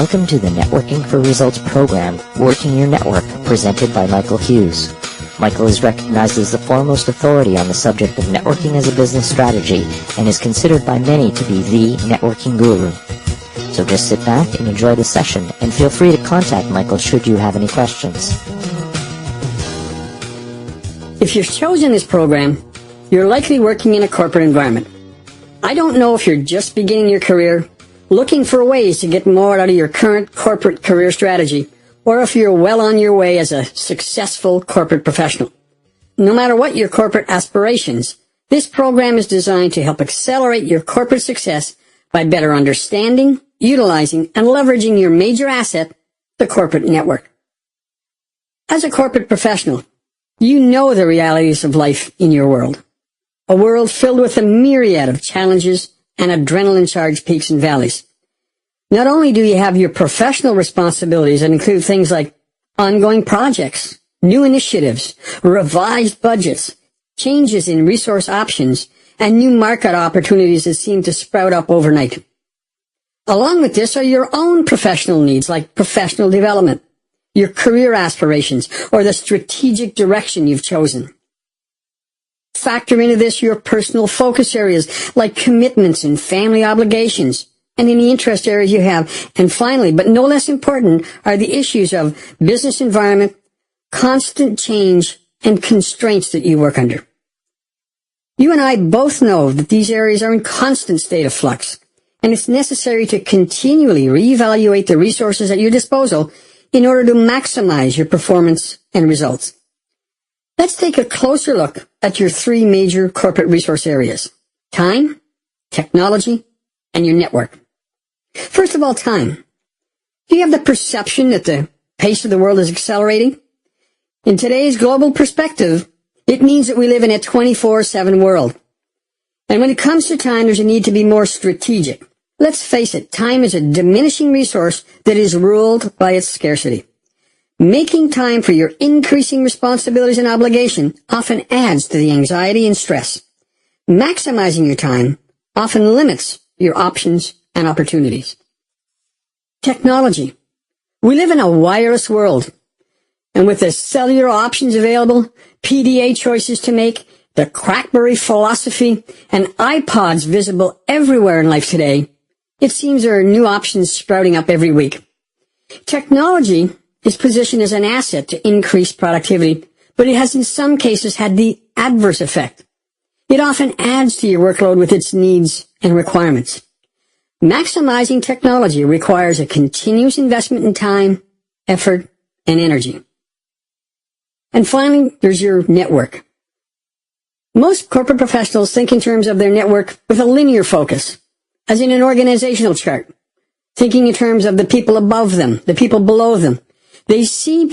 Welcome to the Networking for Results program, Working Your Network, presented by Michael Hughes. Michael is recognized as the foremost authority on the subject of networking as a business strategy and is considered by many to be the networking guru. So just sit back and enjoy the session, and feel free to contact Michael should you have any questions. If you've chosen this program, you're likely working in a corporate environment. I don't know if you're just beginning your career, looking for ways to get more out of your current corporate career strategy, or if you're well on your way as a successful corporate professional. No matter what your corporate aspirations, this program is designed to help accelerate your corporate success by better understanding, utilizing, and leveraging your major asset, the corporate network. As a corporate professional, you know the realities of life in your world. A world filled with a myriad of challenges and adrenaline-charged peaks and valleys. Not only do you have your professional responsibilities that include things like ongoing projects, new initiatives, revised budgets, changes in resource options, and new market opportunities that seem to sprout up overnight. Along with this are your own professional needs like professional development, your career aspirations, or the strategic direction you've chosen. Factor into this your personal focus areas like commitments and family obligations and any interest areas you have. And finally, but no less important, are the issues of business environment, constant change, and constraints that you work under. You and I both know that these areas are in constant state of flux, and it's necessary to continually reevaluate the resources at your disposal in order to maximize your performance and results. Let's take a closer look at your three major corporate resource areas: time, technology, and your network. First of all, time. Do you have the perception that the pace of the world is accelerating? In today's global perspective, it means that we live in a 24/7 world. And when it comes to time, there's a need to be more strategic. Let's face it, time is a diminishing resource that is ruled by its scarcity. Making time for your increasing responsibilities and obligation often adds to the anxiety and stress. Maximizing your time often limits your options and opportunities. Technology. We live in a wireless world, and with the cellular options available, PDA choices to make, the Crackberry philosophy, and iPods visible everywhere in life today, it seems there are new options sprouting up every week. Technology is positioned as an asset to increase productivity, but it has in some cases had the adverse effect. It often adds to your workload with its needs and requirements. Maximizing technology requires a continuous investment in time, effort, and energy. And finally, there's your network. Most corporate professionals think in terms of their network with a linear focus, as in an organizational chart, thinking in terms of the people above them, the people below them. They see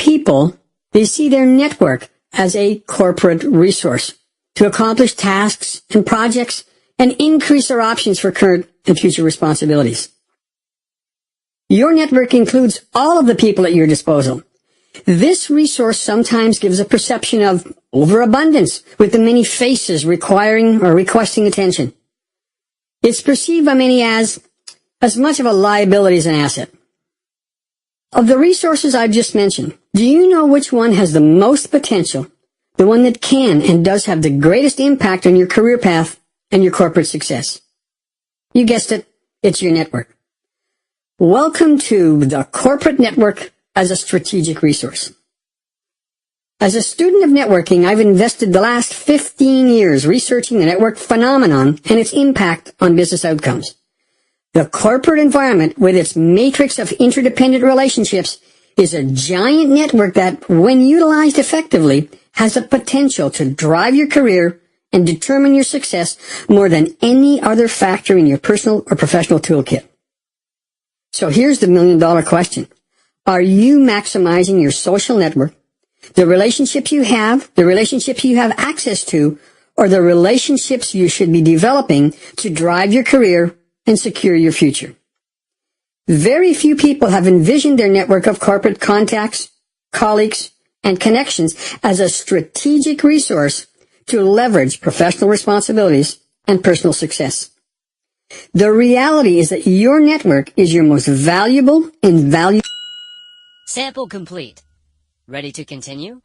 their network as a corporate resource to accomplish tasks and projects and increase their options for current and future responsibilities. Your network includes all of the people at your disposal. This resource sometimes gives a perception of overabundance, with the many faces requiring or requesting attention. It's perceived by many as much of a liability as an asset. Of the resources I've just mentioned, do you know which one has the most potential, the one that can and does have the greatest impact on your career path and your corporate success? You guessed it, it's your network. Welcome to the corporate network as a strategic resource. As a student of networking, I've invested the last 15 years researching the network phenomenon and its impact on business outcomes. The corporate environment, with its matrix of interdependent relationships, is a giant network that, when utilized effectively, has the potential to drive your career and determine your success more than any other factor in your personal or professional toolkit. So here's the million-dollar question. Are you maximizing your social network, the relationships you have access to, or the relationships you should be developing to drive your career and secure your future? Very few people have envisioned their network of corporate contacts, colleagues, and connections as a strategic resource to leverage professional responsibilities and personal success. The reality is that your network is your most valuable and valuable. Sample complete. Ready to continue?